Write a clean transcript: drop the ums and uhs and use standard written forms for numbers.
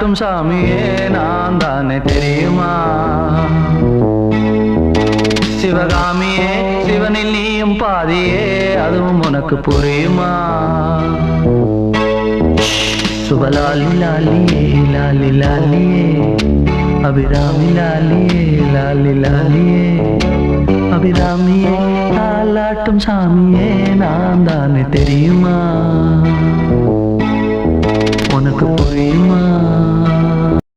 தாலாட்டும் சாமியே நான் தானே தெரியுமா? சிவகாமியே சிவனில் நீயும் பாதியே அதுவும் உனக்கு புரியுமா? சுபலாலி லாலியே லாலி லாலியே அபிராமி லாலியே லாலி லாலியே அபிராமியே தாலாட்டும் சாமியே நான் தானே தெரியுமா?